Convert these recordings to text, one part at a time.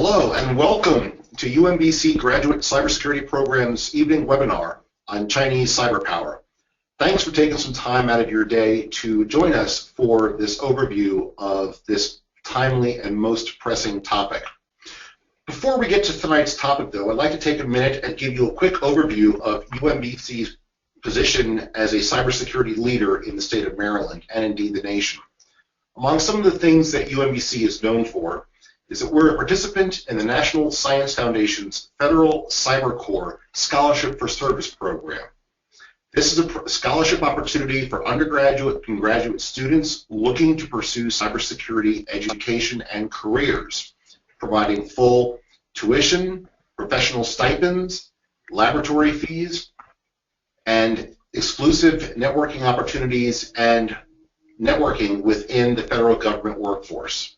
Hello and welcome to UMBC Graduate Cybersecurity Program's evening webinar on Chinese cyber power. Thanks for taking some time out of your day to join us for this overview of this timely and most pressing topic. Before we get to tonight's topic, though, I'd like to take a minute and give you a quick overview of UMBC's position as a cybersecurity leader in the state of Maryland and indeed the nation. Among some of the things that UMBC is known for is that we're a participant in the National Science Foundation's Federal Cyber Corps Scholarship for Service program. This is a scholarship opportunity for undergraduate and graduate students looking to pursue cybersecurity education and careers, providing full tuition, professional stipends, laboratory fees, and exclusive networking opportunities and networking within the federal government workforce.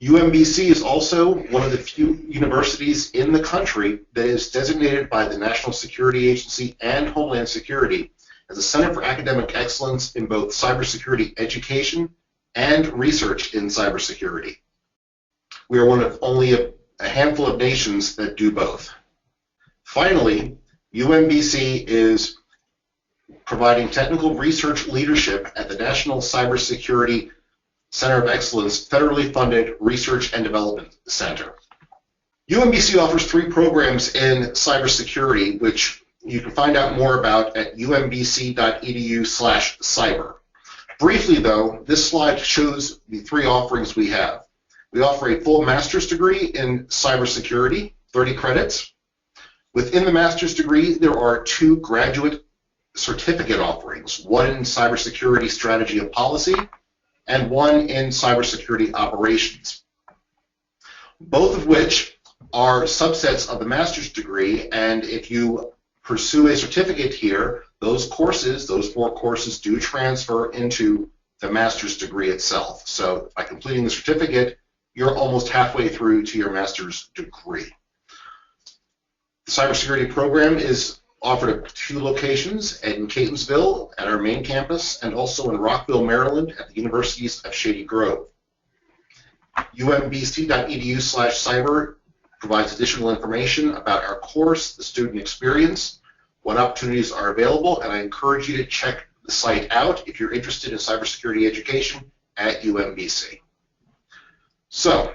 UMBC is also one of the few universities in the country that is designated by the National Security Agency and Homeland Security as a Center for Academic Excellence in both cybersecurity education and research in cybersecurity. We are one of only a handful of nations that do both. Finally, UMBC is providing technical research leadership at the National Cybersecurity Center of Excellence federally funded Research and Development Center. UMBC offers 3 programs in cybersecurity, which you can find out more about at umbc.edu/cyber. Briefly, though, this slide shows the 3 offerings we have. We offer a full master's degree in cybersecurity, 30 credits. Within the master's degree, there are 2 graduate certificate offerings, one in cybersecurity strategy and policy, and one in cybersecurity operations, both of which are subsets of the master's degree. And if you pursue a certificate here, those 4 courses do transfer into the master's degree itself. So by completing the certificate, you're almost halfway through to your master's degree. The cybersecurity program is offered at 2 locations, in Catonsville at our main campus and also in Rockville, Maryland at the Universities of Shady Grove. umbc.edu/cyber provides additional information about our course, the student experience, what opportunities are available, and I encourage you to check the site out if you're interested in cybersecurity education at UMBC. So,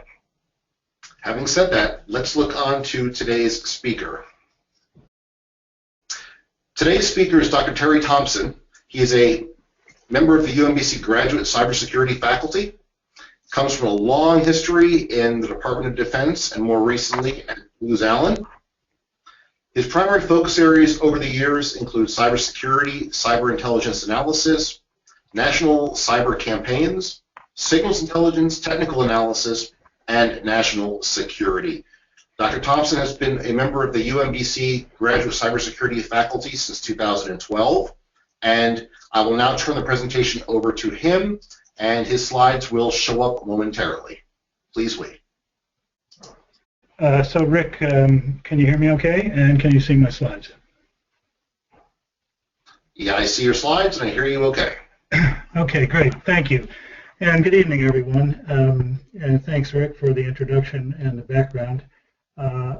having said that, let's look on to today's speaker. Today's speaker is Dr. Terry Thompson. He is a member of the UMBC Graduate Cybersecurity faculty, comes from a long history in the Department of Defense and more recently at Booz Allen. His primary focus areas over the years include cybersecurity, cyber intelligence analysis, national cyber campaigns, signals intelligence, technical analysis, and national security. Dr. Thompson has been a member of the UMBC Graduate Cybersecurity faculty since 2012, and I will now turn the presentation over to him, and his slides will show up momentarily. Please wait. So Rick, can you hear me okay, and can you see my slides? Yeah, I see your slides, and I hear you okay. Okay, great. Thank you. And good evening, everyone. And thanks, Rick, for the introduction and the background.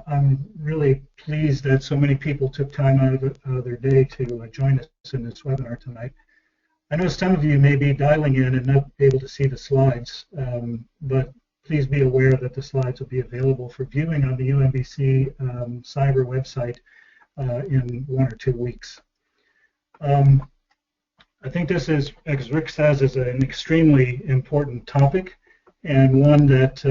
I'm really pleased that so many people took time out of their day to join us in this webinar tonight. I know some of you may be dialing in and not able to see the slides, but please be aware that the slides will be available for viewing on the UMBC cyber website in 1 or 2 weeks. I think this is, as Rick says, is an extremely important topic, and one that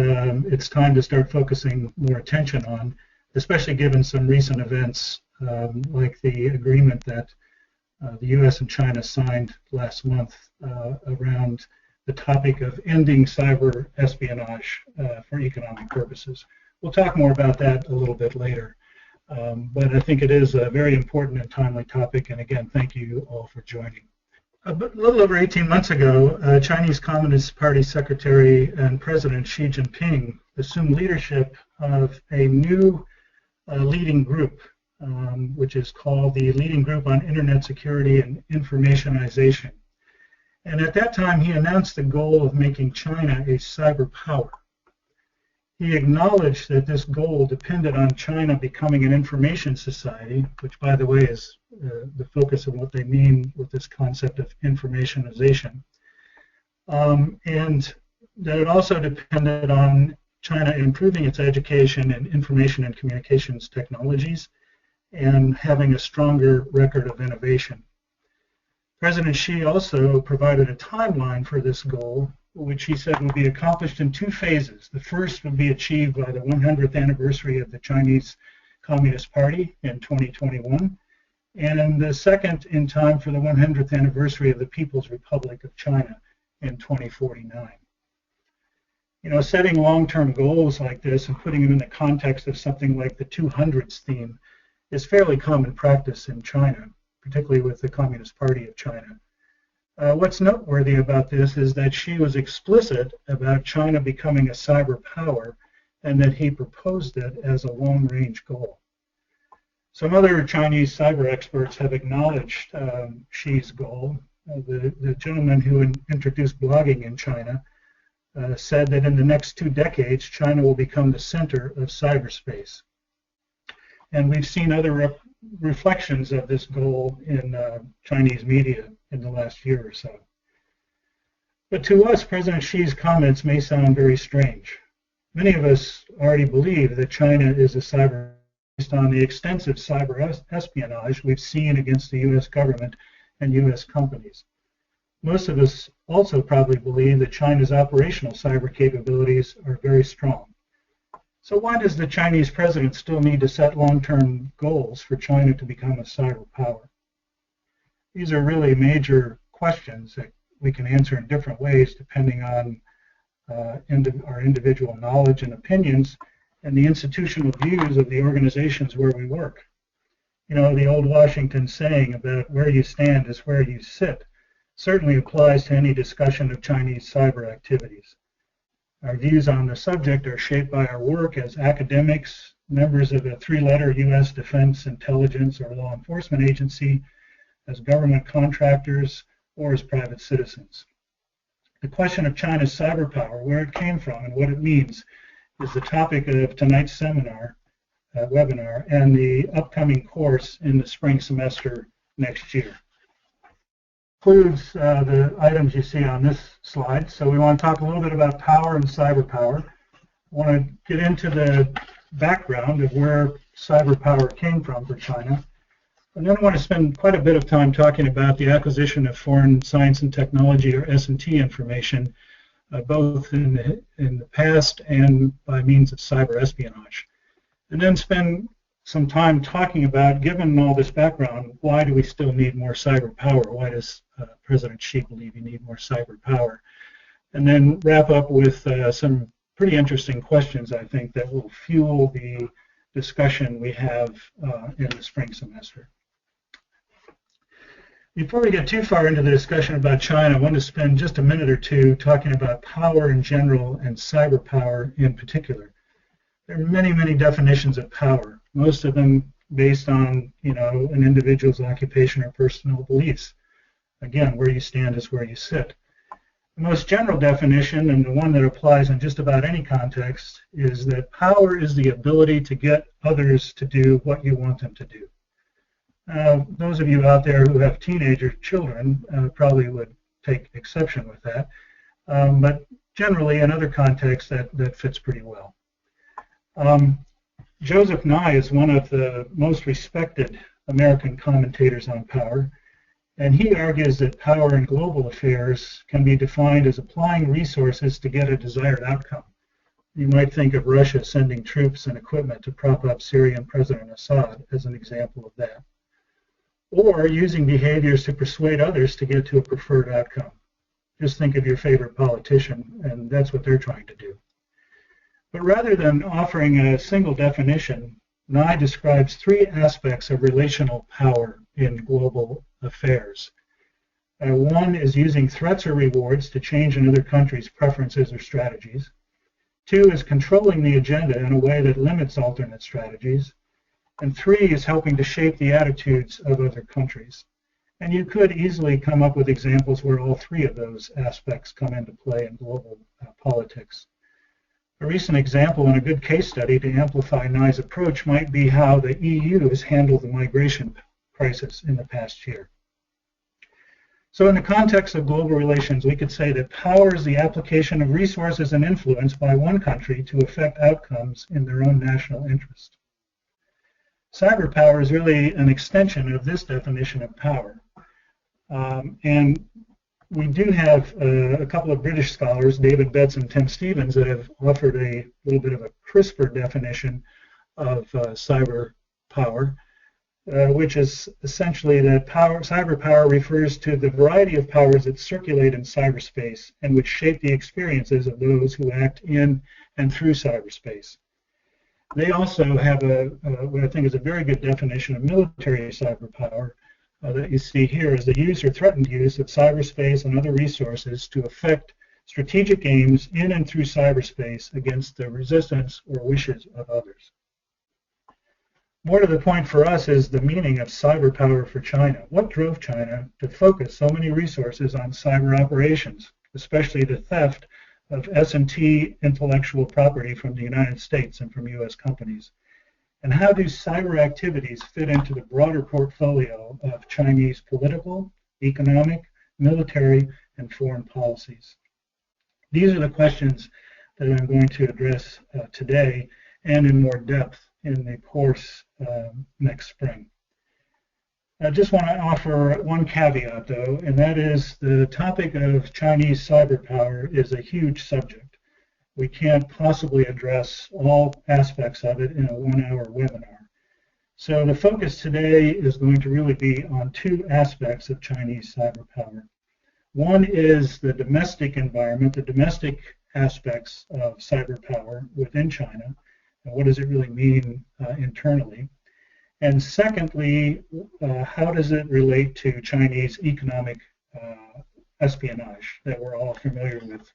it's time to start focusing more attention on, especially given some recent events like the agreement that the U.S. and China signed last month around the topic of ending cyber espionage for economic purposes. We'll talk more about that a little bit later, but I think it is a very important and timely topic, and again, thank you all for joining. A little over 18 months ago, Chinese Communist Party Secretary and President Xi Jinping assumed leadership of a new leading group, which is called the Leading Group on Internet Security and Informationization. And at that time, he announced the goal of making China a cyber power. He acknowledged that this goal depended on China becoming an information society, which, by the way, is the focus of what they mean with this concept of informationization, and that it also depended on China improving its education in information and communications technologies and having a stronger record of innovation. President Xi also provided a timeline for this goal, which he said will be accomplished in 2 phases. The first would be achieved by the 100th anniversary of the Chinese Communist Party in 2021, and the second in time for the 100th anniversary of the People's Republic of China in 2049. You know, setting long-term goals like this and putting them in the context of something like the 200s theme is fairly common practice in China, particularly with the Communist Party of China. What's noteworthy about this is that Xi was explicit about China becoming a cyber power and that he proposed it as a long-range goal. Some other Chinese cyber experts have acknowledged Xi's goal. The gentleman who introduced blogging in China said that in the next 2 decades, China will become the center of cyberspace. And we've seen other reflections of this goal in Chinese media in the last year or so. But to us, President Xi's comments may sound very strange. Many of us already believe that China is a cyber based on the extensive cyber espionage we've seen against the U.S. government and U.S. companies. Most of us also probably believe that China's operational cyber capabilities are very strong. So why does the Chinese president still need to set long-term goals for China to become a cyber power? These are really major questions that we can answer in different ways depending on our individual knowledge and opinions and the institutional views of the organizations where we work. You know, the old Washington saying about where you stand is where you sit certainly applies to any discussion of Chinese cyber activities. Our views on the subject are shaped by our work as academics, members of a 3-letter U.S. defense, intelligence, or law enforcement agency, as government contractors, or as private citizens. The question of China's cyber power, where it came from and what it means, is the topic of tonight's seminar, webinar, and the upcoming course in the spring semester next year. Includes the items you see on this slide. So we want to talk a little bit about power and cyber power. I want to get into the background of where cyber power came from for China. And then I want to spend quite a bit of time talking about the acquisition of foreign science and technology, or S&T information, both in the past and by means of cyber espionage. And then spend some time talking about, given all this background, why do we still need more cyber power? Why does President Xi believe you need more cyber power? And then wrap up with some pretty interesting questions, I think, that will fuel the discussion we have in the spring semester. Before we get too far into the discussion about China, I want to spend just a minute or two talking about power in general and cyber power in particular. There are many, many definitions of power, most of them based on, an individual's occupation or personal beliefs. Again, where you stand is where you sit. The most general definition, and the one that applies in just about any context, is that power is the ability to get others to do what you want them to do. Those of you out there who have teenager children probably would take exception with that, but generally in other contexts that fits pretty well. Joseph Nye is one of the most respected American commentators on power, and he argues that power in global affairs can be defined as applying resources to get a desired outcome. You might think of Russia sending troops and equipment to prop up Syrian President Assad as an example of that. Or using behaviors to persuade others to get to a preferred outcome. Just think of your favorite politician, and that's what they're trying to do. But rather than offering a single definition, Nye describes 3 aspects of relational power in global affairs. One is using threats or rewards to change another country's preferences or strategies. 2 is controlling the agenda in a way that limits alternate strategies. And 3 is helping to shape the attitudes of other countries. And you could easily come up with examples where all 3 of those aspects come into play in global politics. A recent example and a good case study to amplify Nye's approach might be how the EU has handled the migration crisis in the past year. So in the context of global relations, we could say that power is the application of resources and influence by one country to affect outcomes in their own national interest. Cyber power is really an extension of this definition of power. And we do have a couple of British scholars, David Betts and Tim Stevens, that have offered a little bit of a crisper definition of cyber power, which is essentially that cyber power refers to the variety of powers that circulate in cyberspace and which shape the experiences of those who act in and through cyberspace. They also have what I think is a very good definition of military cyber power, that you see here is the use or threatened use of cyberspace and other resources to affect strategic aims in and through cyberspace against the resistance or wishes of others. More to the point for us is the meaning of cyber power for China. What drove China to focus so many resources on cyber operations, especially the theft of S&T intellectual property from the United States and from U.S. companies? And how do cyber activities fit into the broader portfolio of Chinese political, economic, military, and foreign policies? These are the questions that I'm going to address today and in more depth in the course next spring. I just want to offer one caveat, though, and that is the topic of Chinese cyber power is a huge subject. We can't possibly address all aspects of it in a one-hour webinar. So the focus today is going to really be on two aspects of Chinese cyber power. One is the domestic environment, the domestic aspects of cyber power within China, and what does it really mean internally. And secondly, how does it relate to Chinese economic espionage that we're all familiar with,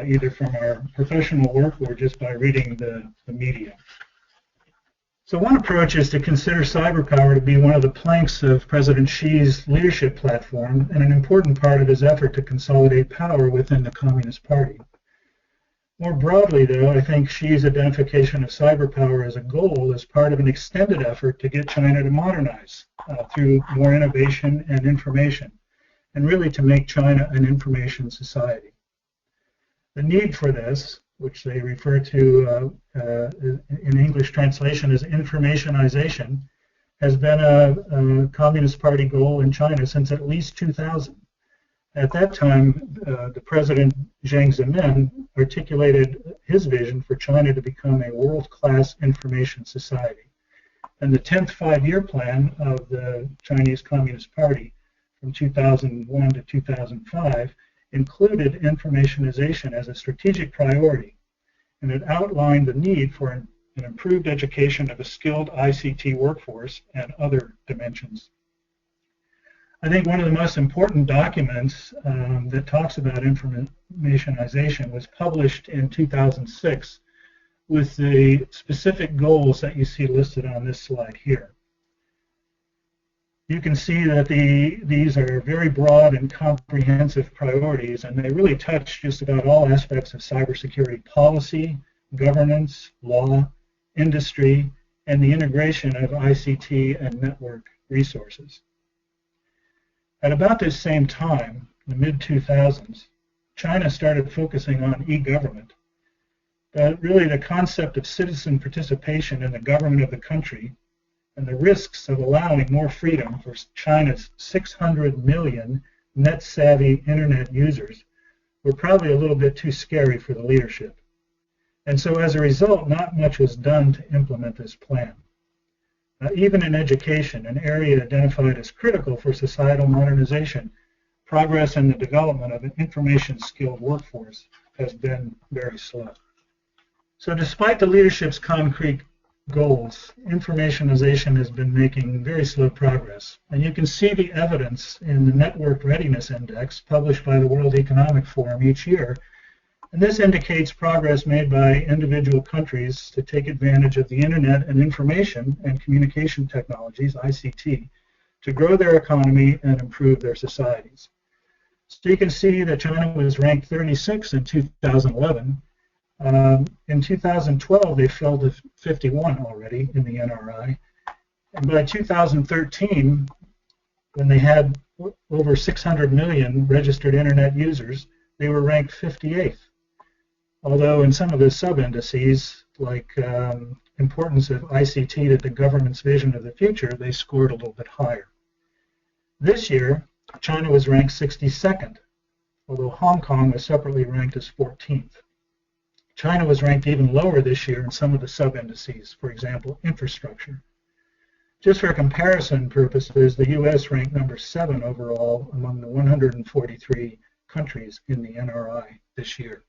either from our professional work or just by reading the media. So one approach is to consider cyber power to be one of the planks of President Xi's leadership platform and an important part of his effort to consolidate power within the Communist Party. More broadly, though, I think Xi's identification of cyber power as a goal is part of an extended effort to get China to modernize through more innovation and information, and really to make China an information society. The need for this, which they refer to in English translation as informationization, has been a Communist Party goal in China since at least 2000. At that time, the President Jiang Zemin articulated his vision for China to become a world-class information society. And the 10th five-year plan of the Chinese Communist Party from 2001 to 2005 included informationization as a strategic priority, and it outlined the need for an improved education of a skilled ICT workforce and other dimensions. I think one of the most important documents that talks about informationization was published in 2006 with the specific goals that you see listed on this slide here. You can see that these are very broad and comprehensive priorities, and they really touch just about all aspects of cybersecurity policy, governance, law, industry, and the integration of ICT and network resources. At about this same time, the mid-2000s, China started focusing on e-government. But really the concept of citizen participation in the government of the country and the risks of allowing more freedom for China's 600 million net-savvy internet users were probably a little bit too scary for the leadership. And so as a result, not much was done to implement this plan. Even in education, an area identified as critical for societal modernization, progress in the development of an information-skilled workforce has been very slow. So despite the leadership's concrete goals, informationization has been making very slow progress. And you can see the evidence in the Network Readiness Index published by the World Economic Forum each year. And this indicates progress made by individual countries to take advantage of the internet and information and communication technologies, ICT, to grow their economy and improve their societies. So you can see that China was ranked 36 in 2011, In 2012, they fell to 51 already in the NRI. And by 2013, when they had over 600 million registered internet users, they were ranked 58th. Although in some of the sub-indices, like importance of ICT to the government's vision of the future, they scored a little bit higher. This year, China was ranked 62nd, although Hong Kong was separately ranked as 14th. China was ranked even lower this year in some of the sub-indices, for example, infrastructure. Just for comparison purposes, the U.S. ranked number 7 overall among the 143 countries in the NRI this year.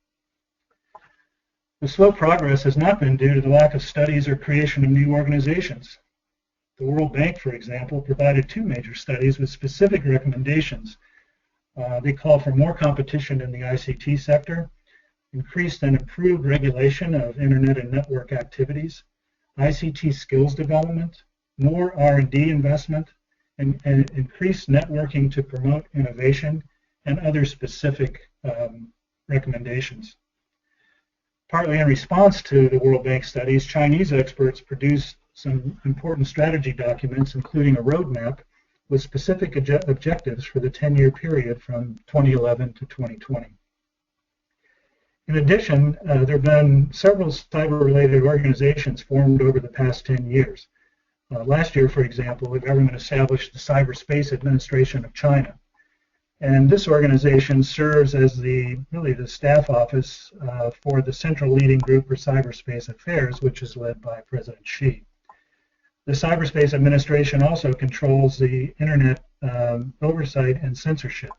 The slow progress has not been due to the lack of studies or creation of new organizations. The World Bank, for example, provided 2 major studies with specific recommendations. They call for more competition in the ICT sector, increased and improved regulation of internet and network activities, ICT skills development, more R&D investment, and increased networking to promote innovation, and other specific recommendations. Partly in response to the World Bank studies, Chinese experts produced some important strategy documents, including a roadmap with specific objectives for the 10-year period from 2011 to 2020. In addition, there have been several cyber-related organizations formed over the past 10 years. Last year, for example, the government established the Cyberspace Administration of China. And this organization serves as really the staff office for the Central Leading Group for Cyberspace Affairs, which is led by President Xi. The Cyberspace Administration also controls the Internet oversight and censorship.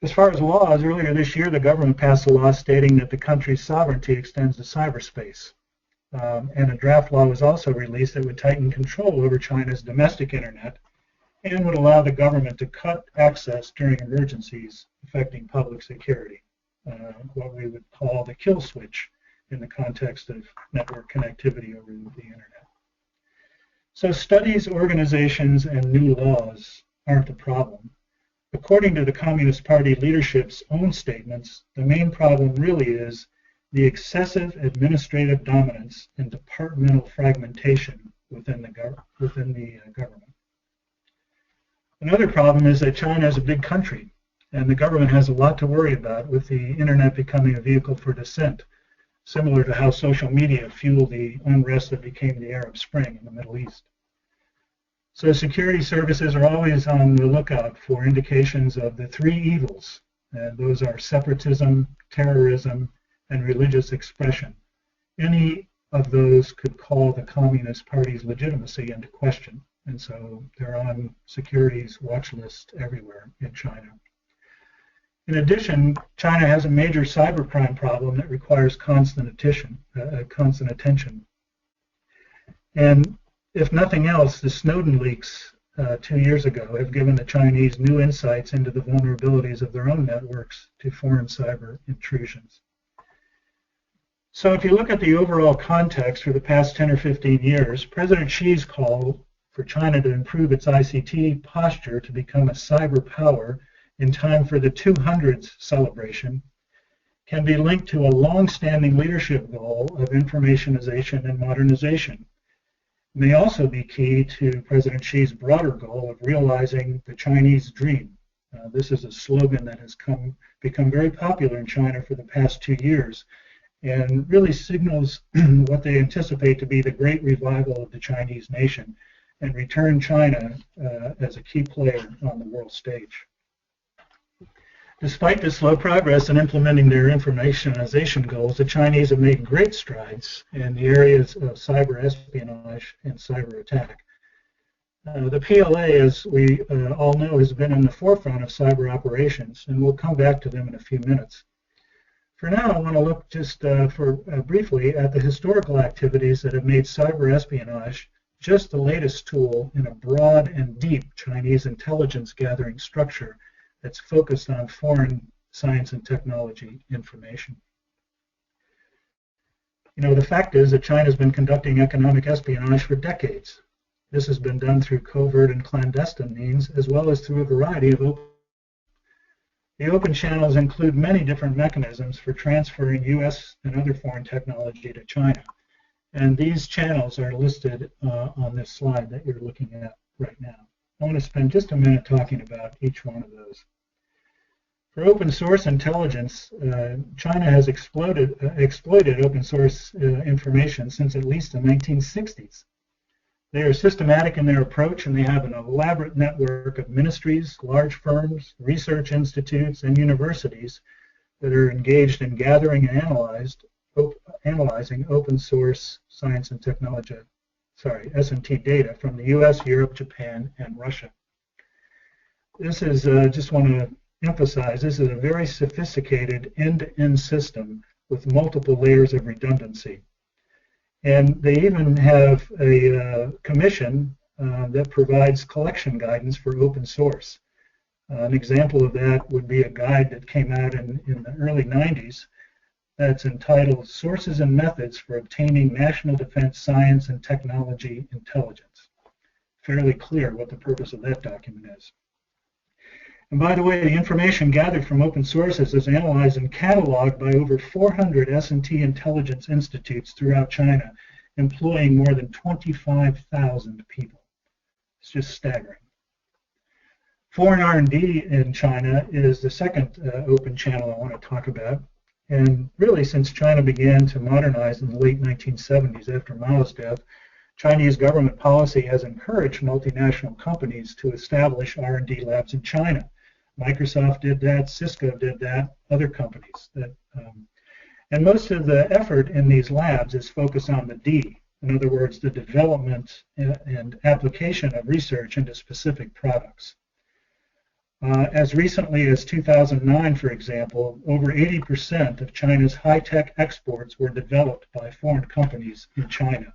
As far as laws, earlier this year the government passed a law stating that the country's sovereignty extends to cyberspace. And a draft law was also released that would tighten control over China's domestic Internet and would allow the government to cut access during emergencies affecting public security, what we would call the kill switch in the context of network connectivity over the Internet. So studies, organizations, and new laws aren't the problem. According to the Communist Party leadership's own statements, the main problem really is the excessive administrative dominance and departmental fragmentation within the government. Another problem is that China is a big country, and the government has a lot to worry about with the Internet becoming a vehicle for dissent, similar to how social media fueled the unrest that became the Arab Spring in the Middle East. So security services are always on the lookout for indications of the 3 evils, and those are separatism, terrorism, and religious expression. Any of those could call the Communist Party's legitimacy into question, and so they're on security's watch list everywhere in China. In addition, China has a major cybercrime problem that requires constant attention. And if nothing else, the Snowden leaks 2 years ago have given the Chinese new insights into the vulnerabilities of their own networks to foreign cyber intrusions. So if you look at the overall context for the past 10 or 15 years, President Xi's call for China to improve its ICT posture to become a cyber power in time for the 200th celebration can be linked to a long-standing leadership goal of informationization and modernization. It may also be key to President Xi's broader goal of realizing the Chinese dream. This is a slogan that has become very popular in China for the past 2 years and really signals what they anticipate to be the great revival of the Chinese nation and return China as a key player on the world stage. Despite this slow progress in implementing their informationization goals, the Chinese have made great strides in the areas of cyber espionage and cyber attack. The PLA, as we all know, has been in the forefront of cyber operations, and we'll come back to them in a few minutes. For now, I want to look just briefly at the historical activities that have made cyber espionage just the latest tool in a broad and deep Chinese intelligence gathering structure that's focused on foreign science and technology information. You know, the fact is that China's been conducting economic espionage for decades. This has been done through covert and clandestine means, as well as through a variety of open. The open channels include many different mechanisms for transferring U.S. and other foreign technology to China. And these channels are listed on this slide that you're looking at right now. I want to spend just a minute talking about each one of those. For open source intelligence, China has exploited open source information since at least the 1960s. They are systematic in their approach, and they have an elaborate network of ministries, large firms, research institutes, and universities that are engaged in gathering and analyzing open source science and technology, S&T data from the US, Europe, Japan, and Russia. This is, just want to emphasize, this is a very sophisticated end-to-end system with multiple layers of redundancy. And they even have a commission that provides collection guidance for open source. An example of that would be a guide that came out in the early 90s that's entitled Sources and Methods for Obtaining National Defense Science and Technology Intelligence. Fairly clear what the purpose of that document is. And by the way, the information gathered from open sources is analyzed and cataloged by over 400 S&T intelligence institutes throughout China, employing more than 25,000 people. It's just staggering. Foreign R&D in China is the second open channel I want to talk about. And really, since China began to modernize in the late 1970s after Mao's death, Chinese government policy has encouraged multinational companies to establish R&D labs in China. Microsoft did that, Cisco did that, other companies. And most of the effort in these labs is focused on the D, in other words, the development and application of research into specific products. As recently as 2009, for example, over 80% of China's high-tech exports were developed by foreign companies in China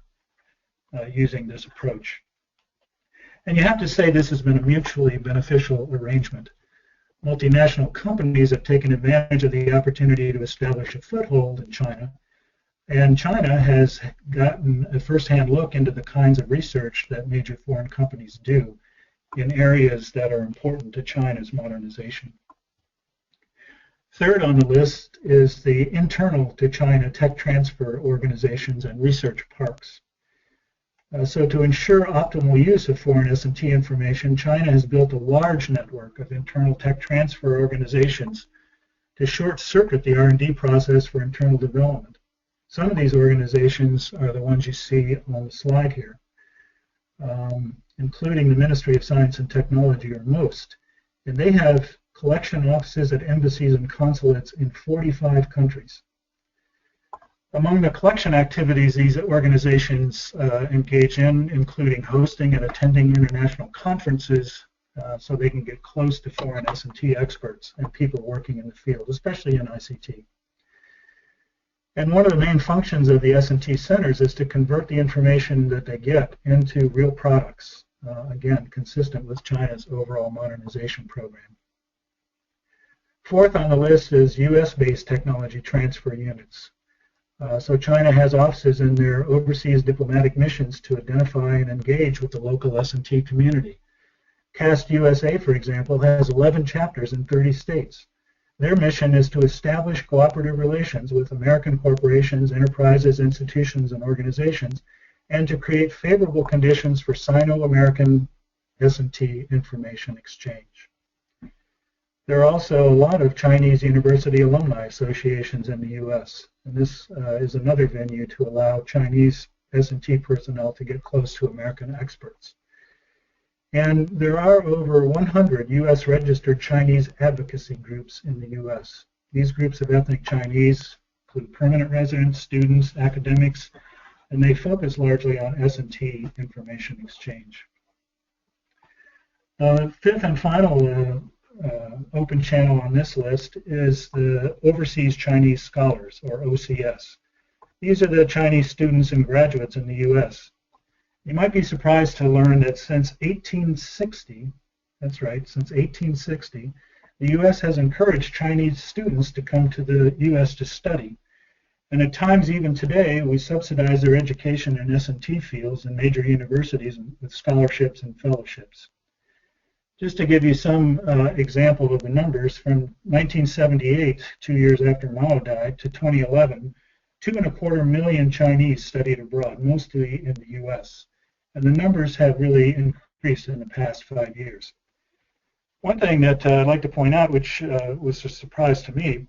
using this approach. And you have to say this has been a mutually beneficial arrangement. Multinational companies have taken advantage of the opportunity to establish a foothold in China, and China has gotten a first-hand look into the kinds of research that major foreign companies do in areas that are important to China's modernization. Third on the list is the internal to China tech transfer organizations and research parks. So to ensure optimal use of foreign S&T information, China has built a large network of internal tech transfer organizations to short-circuit the R&D process for internal development. Some of these organizations are the ones you see on the slide here, including the Ministry of Science and Technology, or MOST, and they have collection offices at embassies and consulates in 45 countries. Among the collection activities these organizations engage in, including hosting and attending international conferences so they can get close to foreign S&T experts and people working in the field, especially in ICT. And one of the main functions of the S&T centers is to convert the information that they get into real products, again, consistent with China's overall modernization program. Fourth on the list is US-based technology transfer units. So China has offices in their overseas diplomatic missions to identify and engage with the local S&T community. CAST USA, for example, has 11 chapters in 30 states. Their mission is to establish cooperative relations with American corporations, enterprises, institutions, and organizations, and to create favorable conditions for Sino-American S&T information exchange. There are also a lot of Chinese university alumni associations in the U.S., and this is another venue to allow Chinese S&T personnel to get close to American experts. And there are over 100 U.S. registered Chinese advocacy groups in the U.S. These groups of ethnic Chinese include permanent residents, students, academics, and they focus largely on S&T information exchange. Fifth and final open channel on this list is the Overseas Chinese Scholars, or OCS. These are the Chinese students and graduates in the U.S. You might be surprised to learn that since 1860, that's right, since 1860, the U.S. has encouraged Chinese students to come to the U.S. to study. And at times, even today, we subsidize their education in S&T fields in major universities with scholarships and fellowships. Just to give you some example of the numbers, from 1978, 2 years after Mao died, to 2011, 2.25 million Chinese studied abroad, mostly in the U.S. And the numbers have really increased in the past 5 years. One thing that I'd like to point out, which was a surprise to me,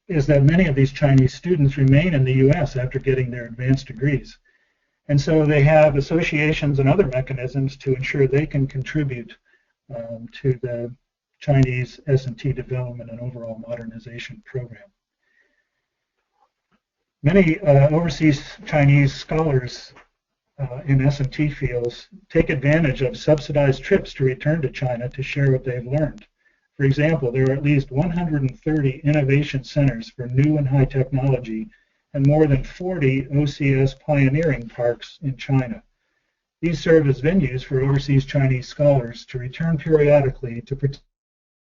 is that many of these Chinese students remain in the U.S. after getting their advanced degrees. And so they have associations and other mechanisms to ensure they can contribute to the Chinese S&T development and overall modernization program. Many overseas Chinese scholars in S&T fields take advantage of subsidized trips to return to China to share what they've learned. For example, there are at least 130 innovation centers for new and high technology and more than 40 OCS pioneering parks in China. These serve as venues for overseas Chinese scholars to return periodically to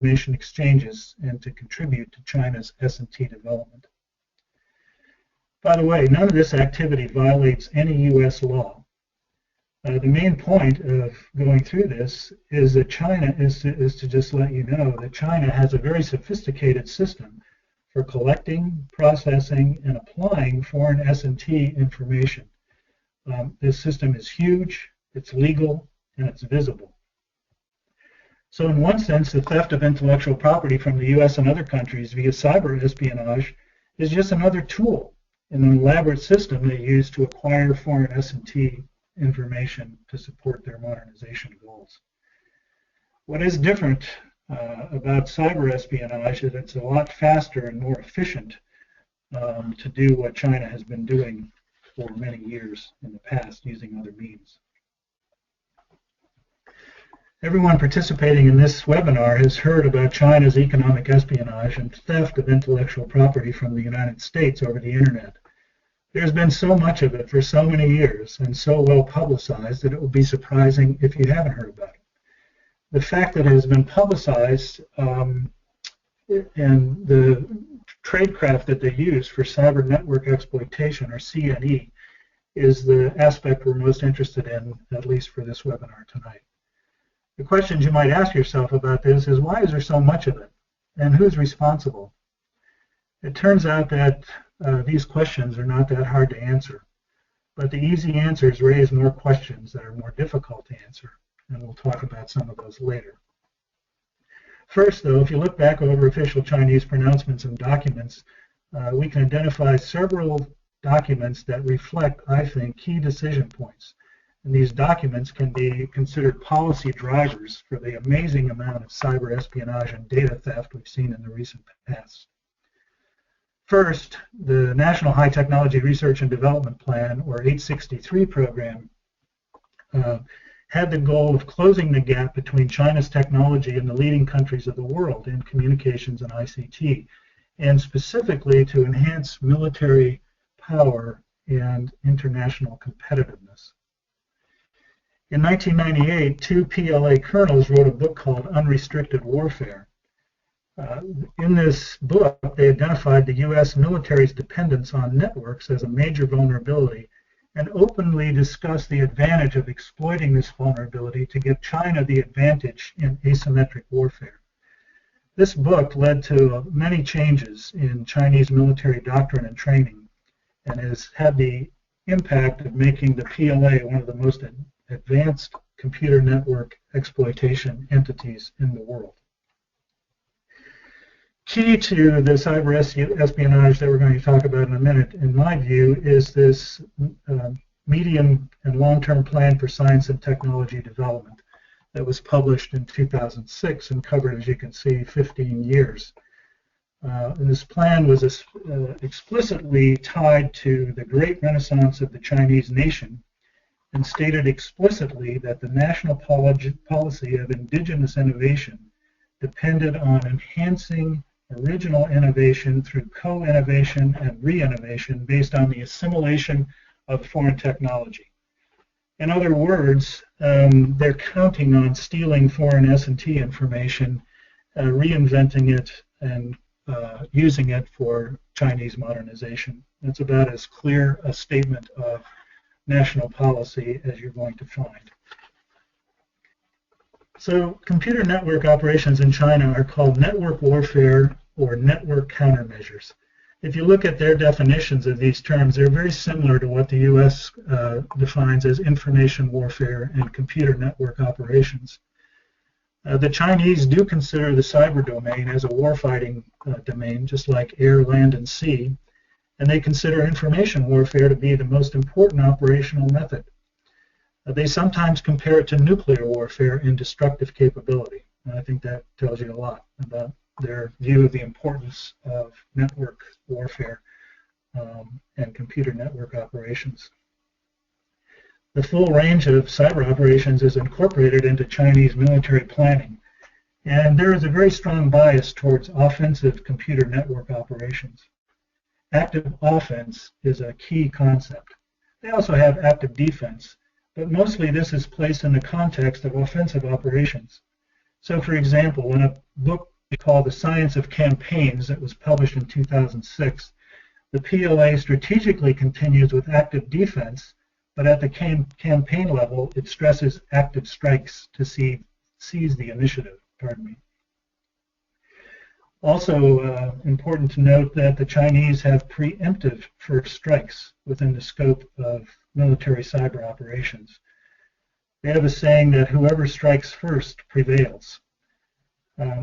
information exchanges and to contribute to China's S&T development. By the way, none of this activity violates any U.S. law. The main point of going through this is that China is to just let you know that China has a very sophisticated system for collecting, processing, and applying foreign S&T information. This system is huge, it's legal, and it's visible. So in one sense, the theft of intellectual property from the U.S. and other countries via cyber espionage is just another tool in an elaborate system they use to acquire foreign S&T information to support their modernization goals. What is different about cyber espionage is it's a lot faster and more efficient to do what China has been doing for many years in the past using other means. Everyone participating in this webinar has heard about China's economic espionage and theft of intellectual property from the United States over the internet. There's been so much of it for so many years and so well publicized that it would be surprising if you haven't heard about it. The fact that it has been publicized and the tradecraft that they use for cyber network exploitation, or CNE, is the aspect we're most interested in, at least for this webinar tonight. The questions you might ask yourself about this is, why is there so much of it? And who's responsible? It turns out that these questions are not that hard to answer, but the easy answers raise more questions that are more difficult to answer, and we'll talk about some of those later. First, though, if you look back over official Chinese pronouncements and documents, we can identify several documents that reflect, I think, key decision points. And these documents can be considered policy drivers for the amazing amount of cyber espionage and data theft we've seen in the recent past. First, the National High Technology Research and Development Plan, or 863 program, had the goal of closing the gap between China's technology and the leading countries of the world in communications and ICT, and specifically to enhance military power and international competitiveness. In 1998, two PLA colonels wrote a book called Unrestricted Warfare. In this book, they identified the U.S. military's dependence on networks as a major vulnerability and openly discussed the advantage of exploiting this vulnerability to give China the advantage in asymmetric warfare. This book led to many changes in Chinese military doctrine and training and has had the impact of making the PLA one of the most advanced computer network exploitation entities in the world. Key to the cyber espionage that we're going to talk about in a minute, in my view, is this medium and long-term plan for science and technology development that was published in 2006 and covered, as you can see, 15 years. And this plan was explicitly tied to the great renaissance of the Chinese nation and stated explicitly that the national policy of indigenous innovation depended on enhancing original innovation through co-innovation and re-innovation based on the assimilation of foreign technology. In other words, they're counting on stealing foreign S&T information, reinventing it, and using it for Chinese modernization. That's about as clear a statement of national policy as you're going to find. So computer network operations in China are called network warfare or network countermeasures. If you look at their definitions of these terms, they're very similar to what the U.S. Defines as information warfare and computer network operations. The Chinese do consider the cyber domain as a warfighting domain, just like air, land, and sea, and they consider information warfare to be the most important operational method. They sometimes compare it to nuclear warfare in destructive capability, and I think that tells you a lot about their view of the importance of network warfare and computer network operations. The full range of cyber operations is incorporated into Chinese military planning, and there is a very strong bias towards offensive computer network operations. Active offense is a key concept. They also have active defense, but mostly this is placed in the context of offensive operations. So, for example, in a book called The Science of Campaigns that was published in 2006, the PLA strategically continues with active defense, but at the campaign level, it stresses active strikes to seize the initiative. Also important to note that the Chinese have preemptive first strikes within the scope of military cyber operations. They have a saying that whoever strikes first prevails.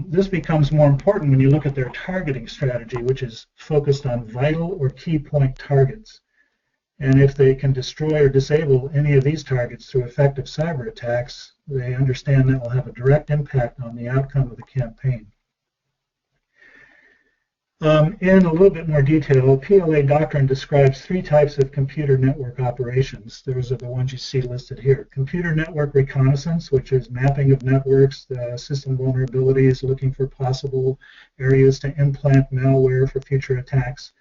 This becomes more important when you look at their targeting strategy, which is focused on vital or key point targets. And if they can destroy or disable any of these targets through effective cyber attacks, they understand that will have a direct impact on the outcome of the campaign. In a little bit more detail, PLA doctrine describes three types of computer network operations. Those are the ones you see listed here. Computer network reconnaissance, which is mapping of networks, system vulnerabilities, looking for possible areas to implant malware for future attacks.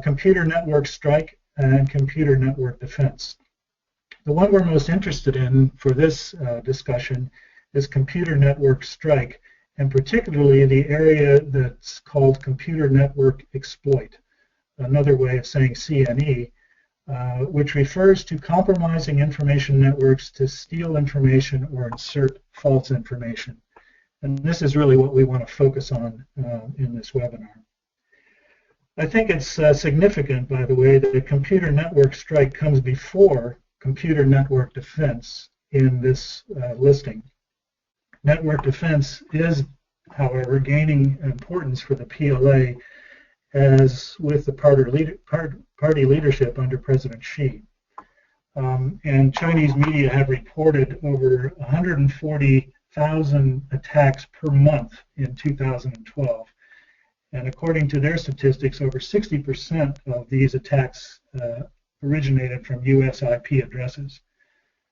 Computer network strike and computer network defense. The one we're most interested in for this discussion is computer network strike, and particularly the area that's called computer network exploit, another way of saying CNE, which refers to compromising information networks to steal information or insert false information. And this is really what we want to focus on in this webinar. I think it's significant, by the way, that a computer network strike comes before computer network defense in this listing. Network defense is, however, gaining importance for the PLA as with the party leadership under President Xi. And Chinese media have reported over 140,000 attacks per month in 2012. And according to their statistics, over 60% of these attacks originated from US IP addresses.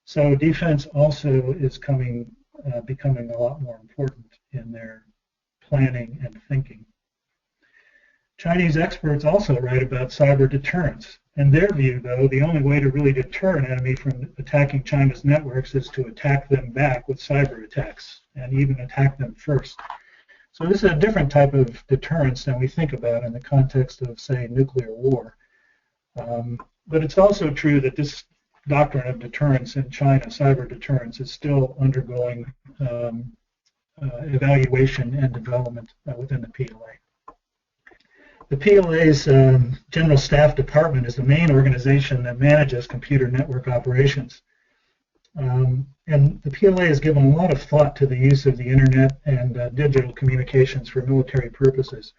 So defense also is becoming a lot more important in their planning and thinking. Chinese experts also write about cyber deterrence. In their view, though, the only way to really deter an enemy from attacking China's networks is to attack them back with cyber attacks, and even attack them first. So this is a different type of deterrence than we think about in the context of, say, nuclear war. But it's also true that this doctrine of deterrence in China, cyber deterrence, is still undergoing evaluation and development within the PLA. The PLA's General Staff Department is the main organization that manages computer network operations. And the PLA has given a lot of thought to the use of the internet and digital communications for military purposes.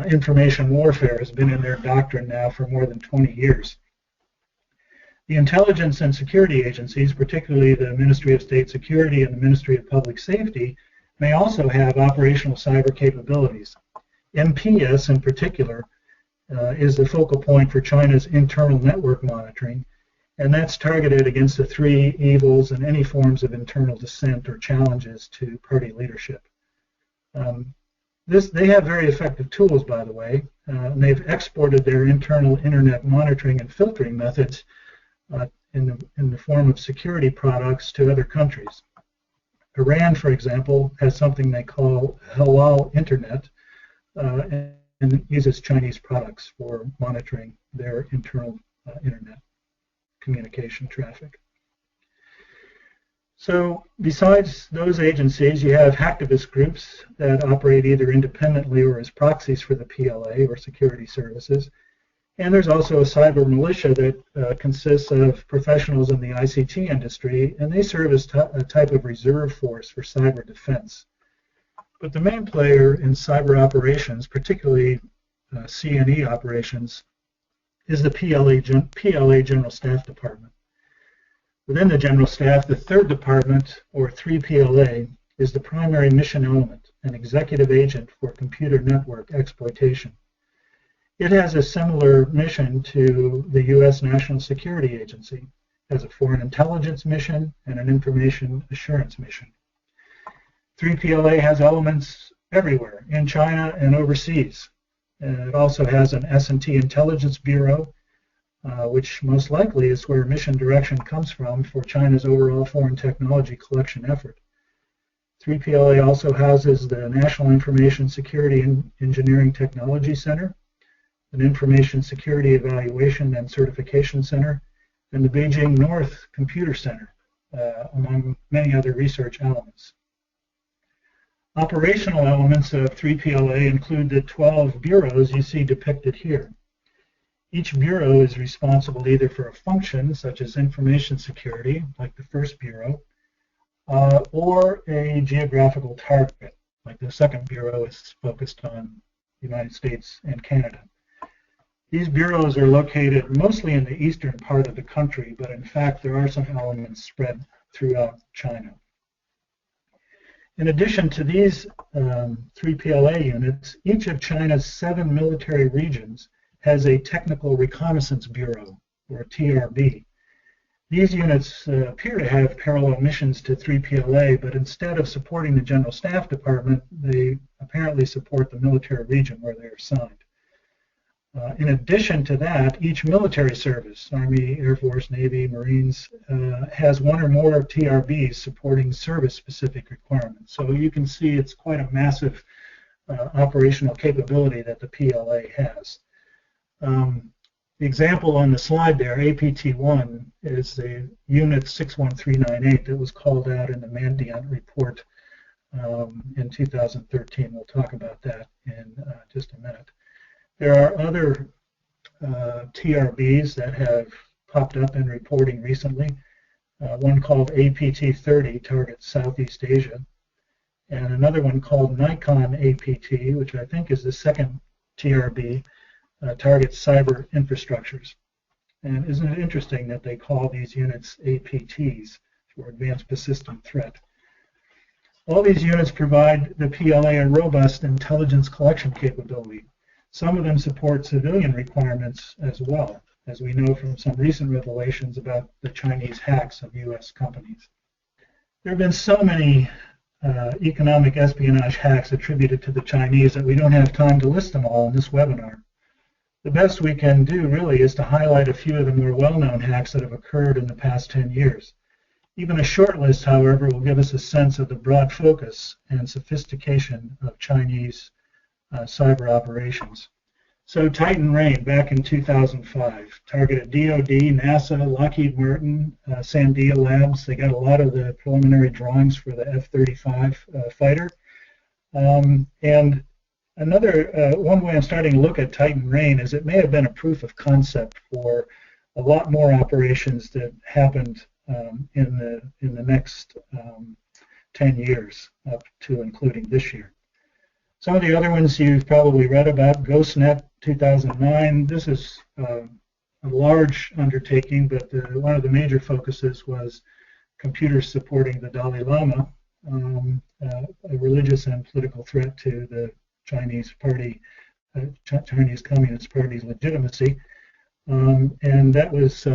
Information warfare has been in their doctrine now for more than 20 years. The intelligence and security agencies, particularly the Ministry of State Security and the Ministry of Public Safety, may also have operational cyber capabilities. MPS, in particular, is the focal point for China's internal network monitoring, and that's targeted against the three evils and any forms of internal dissent or challenges to party leadership. They have very effective tools, by the way, and they've exported their internal internet monitoring and filtering methods in the form of security products to other countries. Iran, for example, has something they call Halal Internet, and uses Chinese products for monitoring their internal internet communication traffic. So besides those agencies, you have hacktivist groups that operate either independently or as proxies for the PLA or security services. And there's also a cyber militia that consists of professionals in the ICT industry, and they serve as a type of reserve force for cyber defense. But the main player in cyber operations, particularly C&E operations, is the PLA General Staff Department. Within the General Staff, the third department, or 3PLA, is the primary mission element, an executive agent for computer network exploitation. It has a similar mission to the U.S. National Security Agency. It has a foreign intelligence mission and an information assurance mission. 3PLA has elements everywhere, in China and overseas. It also has an S&T Intelligence Bureau, which most likely is where mission direction comes from for China's overall foreign technology collection effort. 3PLA also houses the National Information Security and Engineering Technology Center, an Information Security Evaluation and Certification Center, and the Beijing North Computer Center, among many other research elements. Operational elements of 3PLA include the 12 bureaus you see depicted here. Each bureau is responsible either for a function, such as information security, like the first bureau, or a geographical target, like the second bureau is focused on the United States and Canada. These bureaus are located mostly in the eastern part of the country, but in fact there are some elements spread throughout China. In addition to these 3PLA units, each of China's 7 military regions has a Technical Reconnaissance Bureau, or a TRB. These units appear to have parallel missions to 3PLA, but instead of supporting the General Staff Department, they apparently support the military region where they are assigned. In addition to that, each military service, Army, Air Force, Navy, Marines, has one or more TRBs supporting service-specific requirements. So you can see it's quite a massive operational capability that the PLA has. The example on the slide there, APT-1, is the Unit 61398 that was called out in the Mandiant report in 2013. We'll talk about that in just a minute. There are other TRBs that have popped up in reporting recently. One called APT-30 targets Southeast Asia, and another one called Nikon APT, which I think is the second TRB, targets cyber infrastructures. And isn't it interesting that they call these units APTs, for Advanced Persistent Threat? All these units provide the PLA a robust intelligence collection capability. Some of them support civilian requirements as well, as we know from some recent revelations about the Chinese hacks of U.S. companies. There have been so many economic espionage hacks attributed to the Chinese that we don't have time to list them all in this webinar. The best we can do really is to highlight a few of the more well-known hacks that have occurred in the past 10 years. Even a short list, however, will give us a sense of the broad focus and sophistication of Chinese cyber operations. So Titan Rain, back in 2005, targeted DoD, NASA, Lockheed Martin, Sandia Labs. They got a lot of the preliminary drawings for the F-35 fighter. And another one way I'm starting to look at Titan Rain is it may have been a proof of concept for a lot more operations that happened in the next 10 years, up to including this year. Some of the other ones you've probably read about, GhostNet 2009. This is a large undertaking, but one of the major focuses was computers supporting the Dalai Lama, a religious and political threat to the Chinese Party, Chinese Communist Party's legitimacy, and that was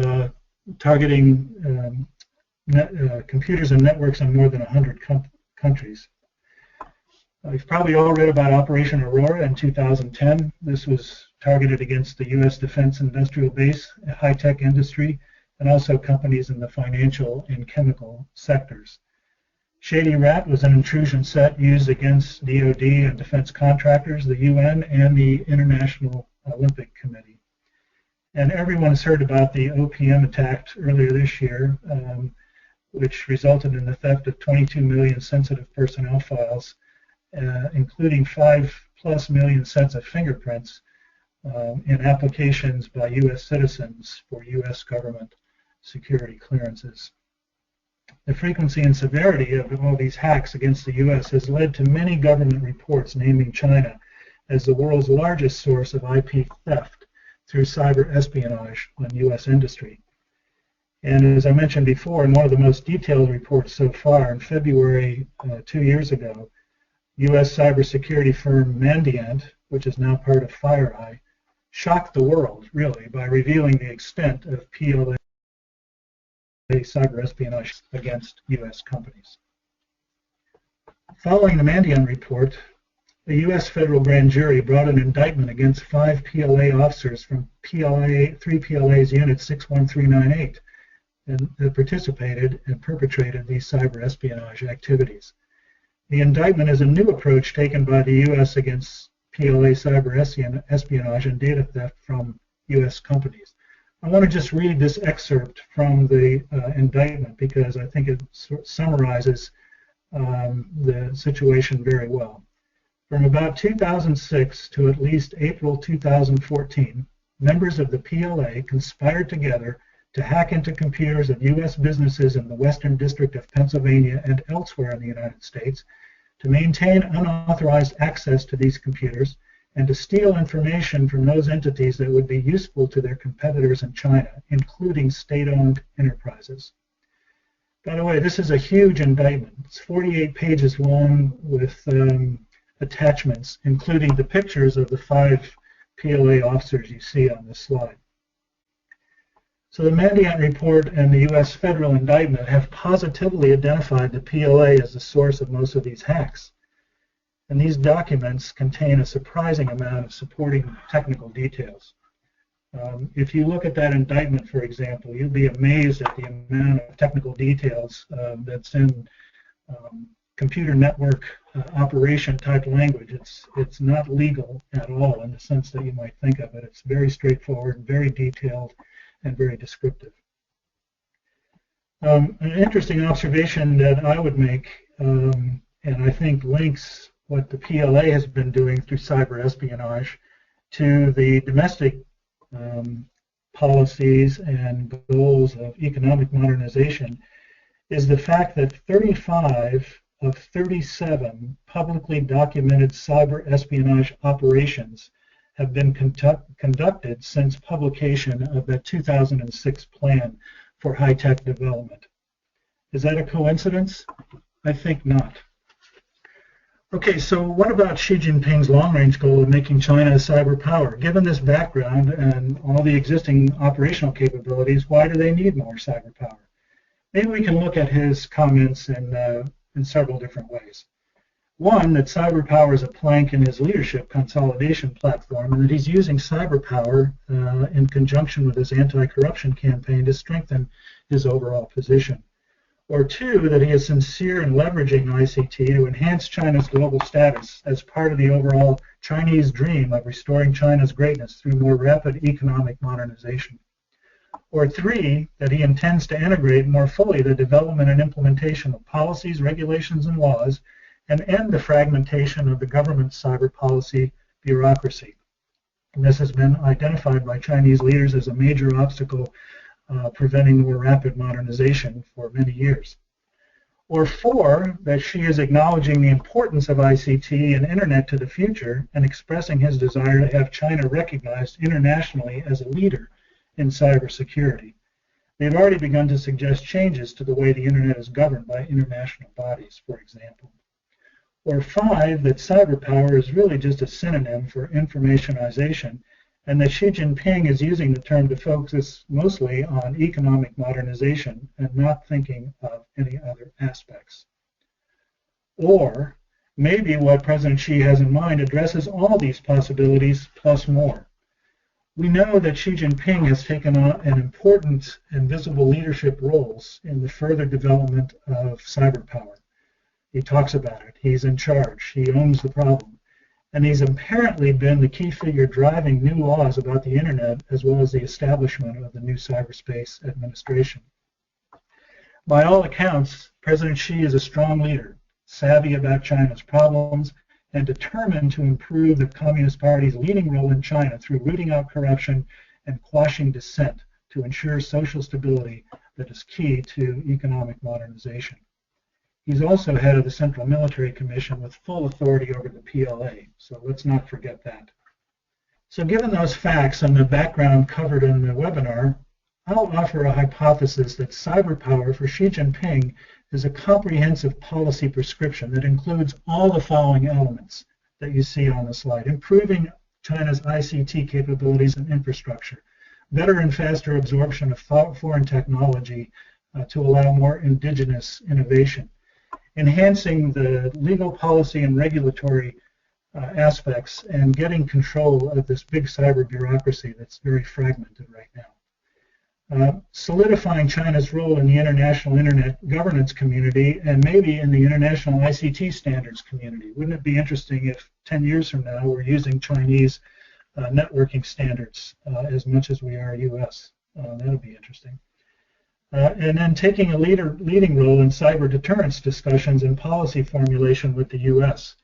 targeting computers and networks in more than 100 countries. You've probably all read about Operation Aurora in 2010. This was targeted against the U.S. defense industrial base, high-tech industry, and also companies in the financial and chemical sectors. Shady Rat was an intrusion set used against DoD and defense contractors, the UN, and the International Olympic Committee. And everyone's heard about the OPM attack earlier this year, which resulted in the theft of 22 million sensitive personnel files, including 5+ million sets of fingerprints in applications by U.S. citizens for U.S. government security clearances. The frequency and severity of all these hacks against the U.S. has led to many government reports naming China as the world's largest source of IP theft through cyber espionage on U.S. industry. And as I mentioned before, in one of the most detailed reports so far, in February 2 years ago, U.S. cybersecurity firm Mandiant, which is now part of FireEye, shocked the world, really, by revealing the extent of PLA cyber espionage against U.S. companies. Following the Mandiant report, the U.S. federal grand jury brought an indictment against 5 PLA officers from 3 PLA's Unit 61398 that participated and perpetrated these cyber espionage activities. The indictment is a new approach taken by the U.S. against PLA cyber espionage and data theft from U.S. companies. I want to just read this excerpt from the indictment because I think it summarizes the situation very well. From about 2006 to at least April 2014, members of the PLA conspired together to hack into computers of U.S. businesses in the Western District of Pennsylvania and elsewhere in the United States to maintain unauthorized access to these computers and to steal information from those entities that would be useful to their competitors in China, including state-owned enterprises. By the way, this is a huge indictment. It's 48 pages long with attachments, including the pictures of the 5 PLA officers you see on this slide. So the Mandiant report and the U.S. federal indictment have positively identified the PLA as the source of most of these hacks. And these documents contain a surprising amount of supporting technical details. If you look at that indictment, for example, you'll be amazed at the amount of technical details that's in computer network operation type language. It's not legal at all in the sense that you might think of it. It's very straightforward, very detailed, and very descriptive. An interesting observation that I would make, and I think links what the PLA has been doing through cyber espionage to the domestic policies and goals of economic modernization, is the fact that 35 of 37 publicly documented cyber espionage operations have been conducted since publication of the 2006 plan for high-tech development. Is that a coincidence? I think not. Okay, so what about Xi Jinping's long-range goal of making China a cyber power? Given this background and all the existing operational capabilities, why do they need more cyber power? Maybe we can look at his comments in several different ways. One, that cyber power is a plank in his leadership consolidation platform, and that he's using cyber power in conjunction with his anti-corruption campaign to strengthen his overall position. Or two, that he is sincere in leveraging ICT to enhance China's global status as part of the overall Chinese dream of restoring China's greatness through more rapid economic modernization. Or three, that he intends to integrate more fully the development and implementation of policies, regulations, and laws, and end the fragmentation of the government's cyber policy bureaucracy. And this has been identified by Chinese leaders as a major obstacle preventing more rapid modernization for many years. Or four, that Xi is acknowledging the importance of ICT and Internet to the future and expressing his desire to have China recognized internationally as a leader in cybersecurity. They've already begun to suggest changes to the way the Internet is governed by international bodies, for example. Or five, that cyber power is really just a synonym for informationization, and that Xi Jinping is using the term to focus mostly on economic modernization and not thinking of any other aspects. Or maybe what President Xi has in mind addresses all these possibilities plus more. We know that Xi Jinping has taken on an important and visible leadership roles in the further development of cyber power. He talks about it. He's in charge. He owns the problem. And he's apparently been the key figure driving new laws about the Internet as well as the establishment of the new cyberspace administration. By all accounts, President Xi is a strong leader, savvy about China's problems, and determined to improve the Communist Party's leading role in China through rooting out corruption and quashing dissent to ensure social stability that is key to economic modernization. He's also head of the Central Military Commission with full authority over the PLA, so let's not forget that. So given those facts and the background covered in the webinar, I'll offer a hypothesis that cyber power for Xi Jinping is a comprehensive policy prescription that includes all the following elements that you see on the slide: improving China's ICT capabilities and infrastructure, better and faster absorption of foreign technology to allow more indigenous innovation, enhancing the legal policy and regulatory aspects, and getting control of this big cyber bureaucracy that's very fragmented right now. Solidifying China's role in the international internet governance community and maybe in the international ICT standards community. Wouldn't it be interesting if 10 years from now we're using Chinese networking standards as much as we are US? That would be interesting. And then taking a leading role in cyber deterrence discussions and policy formulation with the US.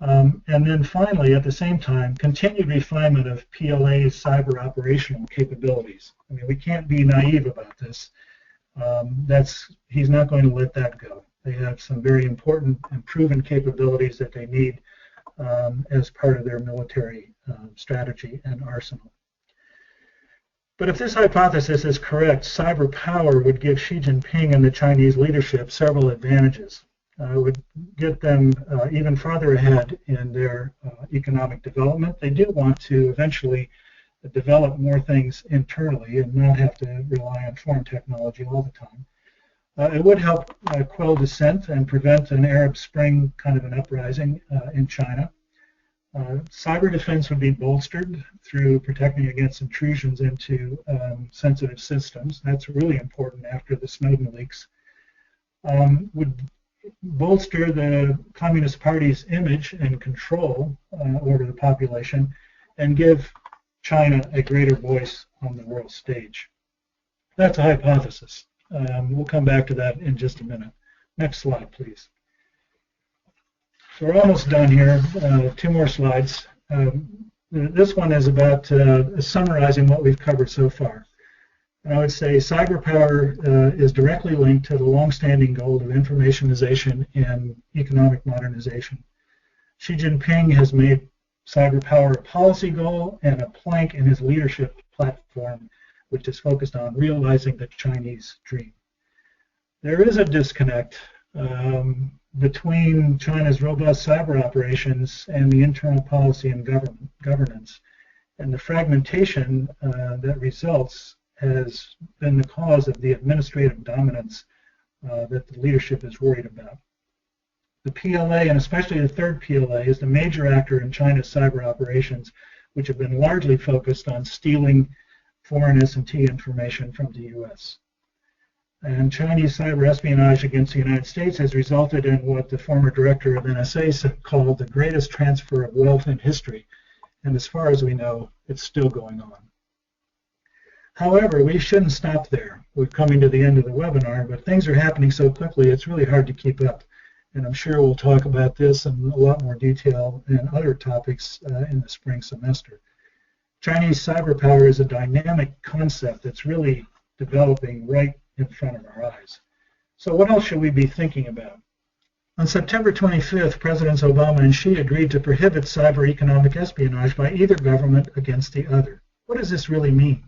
And then finally, at the same time, continued refinement of PLA's cyber operational capabilities. I mean, we can't be naive about this. He's not going to let that go. They have some very important and proven capabilities that they need as part of their military strategy and arsenal. But if this hypothesis is correct, cyber power would give Xi Jinping and the Chinese leadership several advantages. It would get them even farther ahead in their economic development. They do want to eventually develop more things internally and not have to rely on foreign technology all the time. It would help quell dissent and prevent an Arab Spring kind of an uprising in China. Cyber defense would be bolstered through protecting against intrusions into sensitive systems. That's really important after the Snowden leaks. Would bolster the Communist Party's image and control over the population and give China a greater voice on the world stage. That's a hypothesis. We'll come back to that in just a minute. Next slide, please. So we're almost done here. 2 more slides. This one is about summarizing what we've covered so far. And I would say cyber power is directly linked to the long-standing goal of informationization and economic modernization. Xi Jinping has made cyber power a policy goal and a plank in his leadership platform, which is focused on realizing the Chinese dream. There is a disconnect between China's robust cyber operations and the internal policy and governance. And the fragmentation that results has been the cause of the administrative dominance that the leadership is worried about. The PLA, and especially the third PLA, is the major actor in China's cyber operations, which have been largely focused on stealing foreign S&T information from the U.S. And Chinese cyber espionage against the United States has resulted in what the former director of NSA called the greatest transfer of wealth in history. And as far as we know, it's still going on. However, we shouldn't stop there. We're coming to the end of the webinar, but things are happening so quickly it's really hard to keep up. And I'm sure we'll talk about this in a lot more detail and other topics in the spring semester. Chinese cyber power is a dynamic concept that's really developing right in front of our eyes. So what else should we be thinking about? On September 25th, Presidents Obama and Xi agreed to prohibit cyber economic espionage by either government against the other. What does this really mean?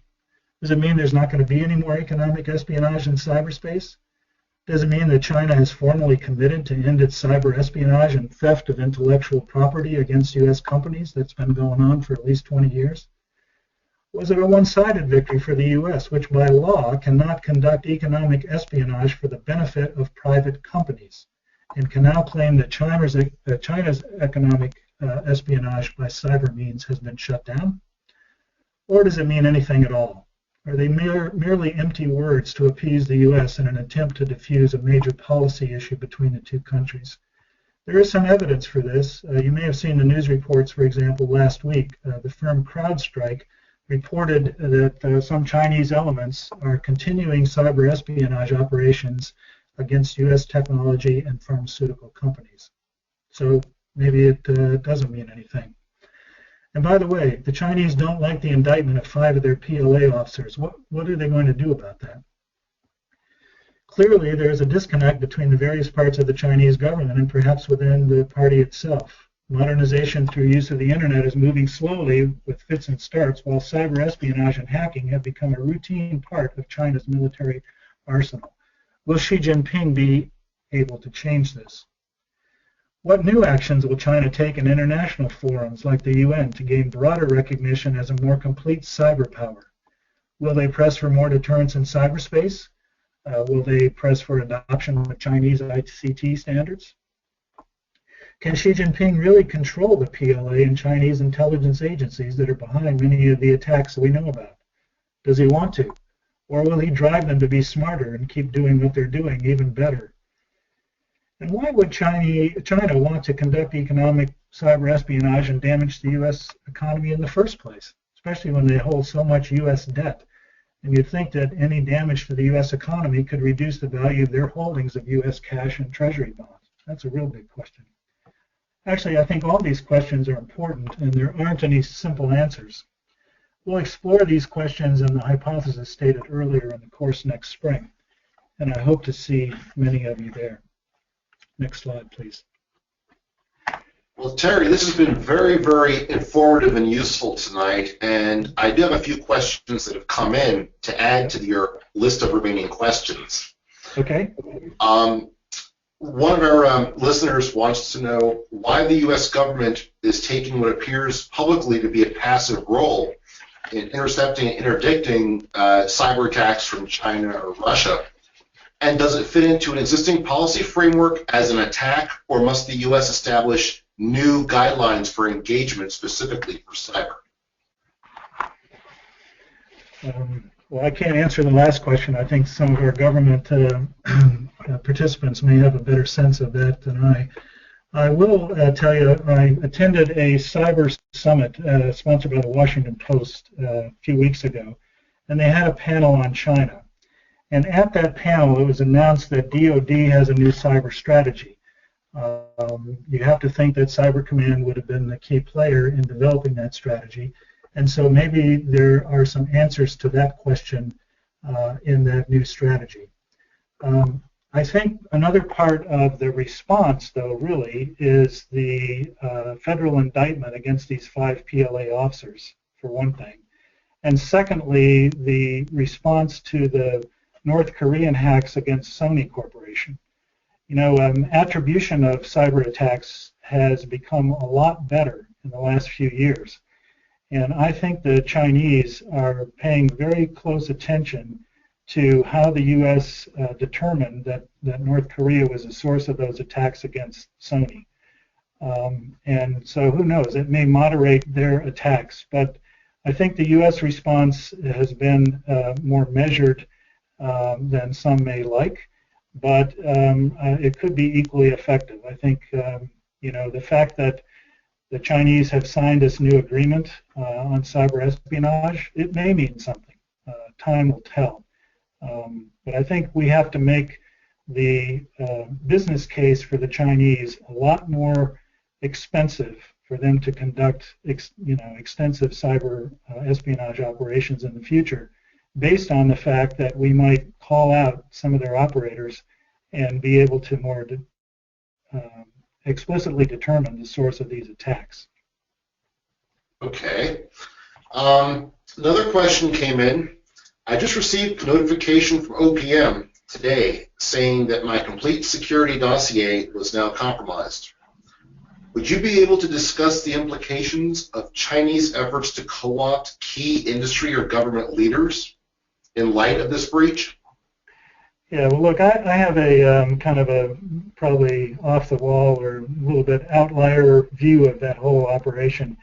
Does it mean there's not going to be any more economic espionage in cyberspace? Does it mean that China has formally committed to end its cyber espionage and theft of intellectual property against U.S. companies that's been going on for at least 20 years? Was it a one-sided victory for the U.S., which by law cannot conduct economic espionage for the benefit of private companies, and can now claim that China's economic espionage by cyber means has been shut down? Or does it mean anything at all? Are they merely empty words to appease the U.S. in an attempt to diffuse a major policy issue between the two countries? There is some evidence for this. You may have seen the news reports, for example, last week. The firm CrowdStrike reported that some Chinese elements are continuing cyber espionage operations against U.S. technology and pharmaceutical companies. So maybe it doesn't mean anything. And by the way, the Chinese don't like the indictment of 5 of their PLA officers. What are they going to do about that? Clearly, there is a disconnect between the various parts of the Chinese government and perhaps within the party itself. Modernization through use of the internet is moving slowly with fits and starts, while cyber espionage and hacking have become a routine part of China's military arsenal. Will Xi Jinping be able to change this? What new actions will China take in international forums like the UN to gain broader recognition as a more complete cyber power? Will they press for more deterrence in cyberspace? Will they press for adoption of Chinese ICT standards? Can Xi Jinping really control the PLA and Chinese intelligence agencies that are behind many of the attacks that we know about? Does he want to? Or will he drive them to be smarter and keep doing what they're doing even better? And why would China want to conduct economic cyber espionage and damage the U.S. economy in the first place, especially when they hold so much U.S. debt? And you'd think that any damage to the U.S. economy could reduce the value of their holdings of U.S. cash and treasury bonds. That's a real big question. Actually, I think all these questions are important, and there aren't any simple answers. We'll explore these questions and the hypothesis stated earlier in the course next spring, and I hope to see many of you there. Next slide, please. Well, Terry, this has been very, very informative and useful tonight, and I do have a few questions that have come in to add to your list of remaining questions. Okay. One of our listeners wants to know why the U.S. government is taking what appears publicly to be a passive role in intercepting and interdicting cyber attacks from China or Russia. And does it fit into an existing policy framework as an attack, or must the U.S. establish new guidelines for engagement specifically for cyber? Well, I can't answer the last question. I think some of our government participants may have a better sense of that than I. I will tell you, I attended a cyber summit sponsored by the Washington Post a few weeks ago, and they had a panel on China. And at that panel, it was announced that DoD has a new cyber strategy. You have to think that Cyber Command would have been the key player in developing that strategy. And so maybe there are some answers to that question in that new strategy. I think another part of the response, though, really, is the federal indictment against these 5 PLA officers, for one thing. And secondly, the response to the North Korean hacks against Sony Corporation. You know, attribution of cyber attacks has become a lot better in the last few years. And I think the Chinese are paying very close attention to how the U.S. Determined that North Korea was the source of those attacks against Sony. And so who knows, it may moderate their attacks. But I think the U.S. response has been more measured than some may like, but it could be equally effective. I think, you know, the fact that the Chinese have signed this new agreement on cyber espionage, it may mean something. Time will tell. But I think we have to make the business case for the Chinese a lot more expensive for them to conduct, extensive cyber espionage operations in the future, based on the fact that we might call out some of their operators and be able to more explicitly determine the source of these attacks. Okay. Another question came in. I just received notification from OPM today saying that my complete security dossier was now compromised. Would you be able to discuss the implications of Chinese efforts to co-opt key industry or government leaders in light of this breach? Yeah, well, look, I have a kind of a probably off-the-wall or a little bit outlier view of that whole operation.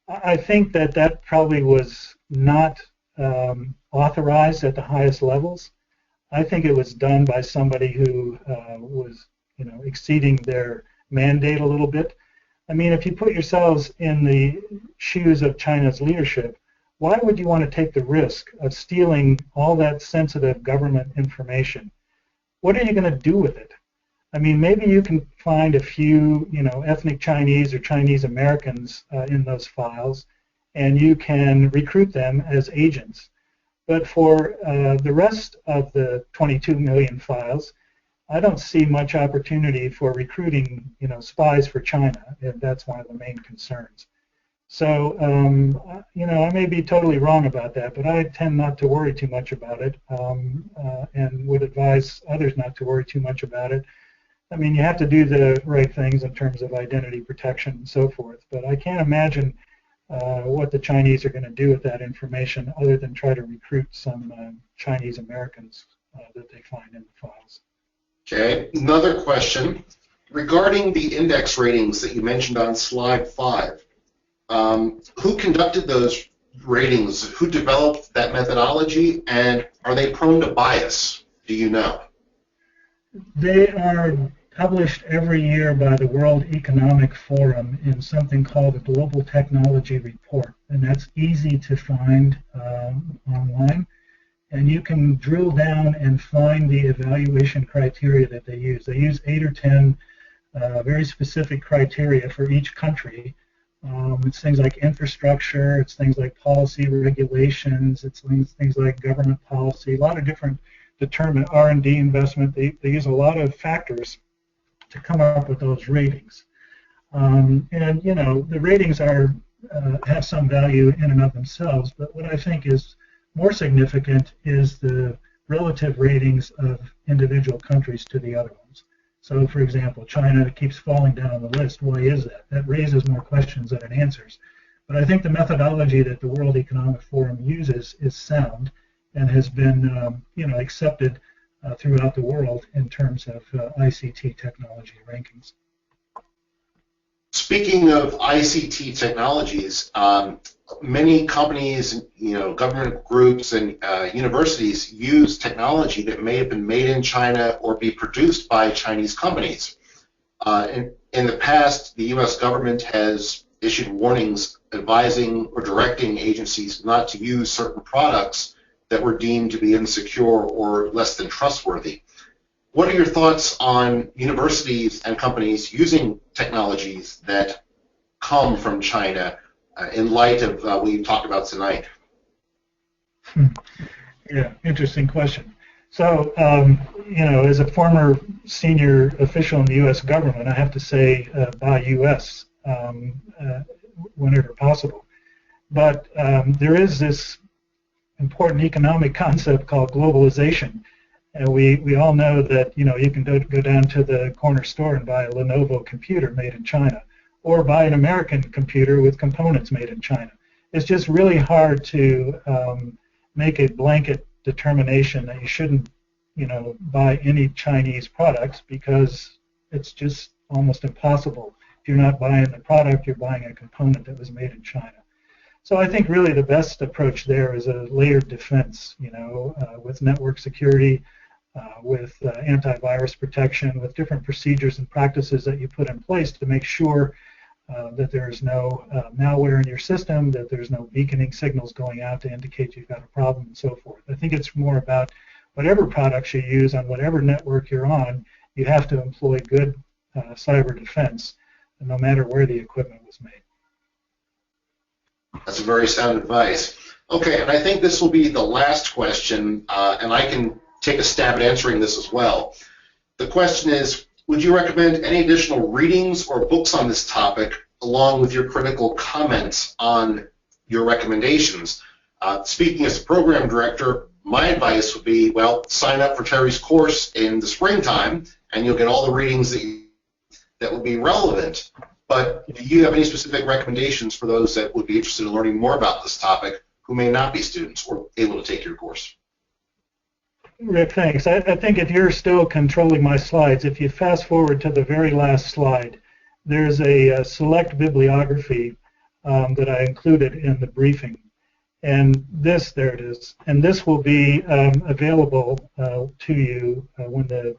I think that probably was not authorized at the highest levels. I think it was done by somebody who was, exceeding their mandate a little bit. I mean, if you put yourselves in the shoes of China's leadership, why would you want to take the risk of stealing all that sensitive government information? What are you going to do with it? I mean, maybe you can find a few, ethnic Chinese or Chinese Americans in those files, and you can recruit them as agents. But for the rest of the 22 million files, I don't see much opportunity for recruiting, spies for China, if that's one of the main concerns. So, I may be totally wrong about that, but I tend not to worry too much about it, and would advise others not to worry too much about it. I mean, you have to do the right things in terms of identity protection and so forth, but I can't imagine what the Chinese are going to do with that information other than try to recruit some Chinese Americans that they find in the files. Okay, another question. Regarding the index ratings that you mentioned on slide 5, who conducted those ratings? Who developed that methodology, and are they prone to bias? Do you know? They are published every year by the World Economic Forum in something called a Global Technology Report, and that's easy to find online. And you can drill down and find the evaluation criteria that they use. They use 8 or 10 very specific criteria for each country. It's things like infrastructure, it's things like policy regulations, it's things like government policy, a lot of different determined R&D investment. They use a lot of factors to come up with those ratings. And the ratings are have some value in and of themselves, but what I think is more significant is the relative ratings of individual countries to the other ones. So, for example, China keeps falling down the list. Why is that? That raises more questions than it answers. But I think the methodology that the World Economic Forum uses is sound and has been, accepted throughout the world in terms of ICT technology rankings. Speaking of ICT technologies, many companies, government groups and universities use technology that may have been made in China or be produced by Chinese companies. In the past, the U.S. government has issued warnings advising or directing agencies not to use certain products that were deemed to be insecure or less than trustworthy. What are your thoughts on universities and companies using technologies that come from China in light of what you talked about tonight? Yeah, interesting question. So, as a former senior official in the U.S. government, I have to say buy U.S. Whenever possible. But there is this important economic concept called globalization. And we all know that, you can go down to the corner store and buy a Lenovo computer made in China, or buy an American computer with components made in China. It's just really hard to make a blanket determination that you shouldn't, buy any Chinese products, because it's just almost impossible. If you're not buying the product, you're buying a component that was made in China. So I think really the best approach there is a layered defense, with network security, with antivirus protection, with different procedures and practices that you put in place to make sure that there's no malware in your system, that there's no beaconing signals going out to indicate you've got a problem, and so forth. I think it's more about whatever products you use on whatever network you're on, you have to employ good cyber defense, no matter where the equipment was made. That's very sound advice. Okay, and I think this will be the last question, and I can take a stab at answering this as well. The question is, would you recommend any additional readings or books on this topic, along with your critical comments on your recommendations? Speaking as a program director, my advice would be, well, sign up for Terry's course in the springtime, and you'll get all the readings that will be relevant. But do you have any specific recommendations for those that would be interested in learning more about this topic who may not be students or able to take your course? Rick, thanks. I think if you're still controlling my slides, if you fast forward to the very last slide, there's a select bibliography that I included in the briefing. And there it is. And this will be available to you when the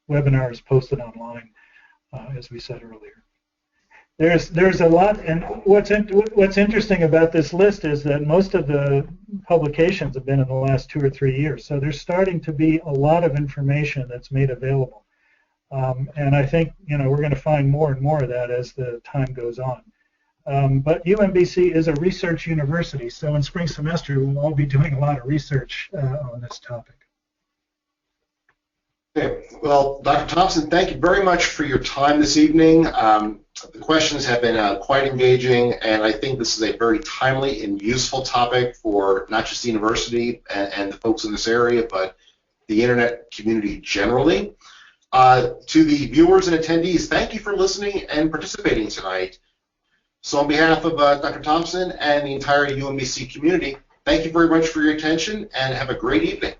webinar is posted online, as we said earlier. There's a lot, and what's interesting about this list is that most of the publications have been in the last 2 or 3 years. So there's starting to be a lot of information that's made available, and I think we're going to find more and more of that as the time goes on. But UMBC is a research university, so in spring semester we'll all be doing a lot of research on this topic. Okay. Well, Dr. Thompson, thank you very much for your time this evening. The questions have been quite engaging, and I think this is a very timely and useful topic for not just the university and the folks in this area, but the internet community generally. To the viewers and attendees, thank you for listening and participating tonight. So on behalf of Dr. Thompson and the entire UMBC community, thank you very much for your attention and have a great evening.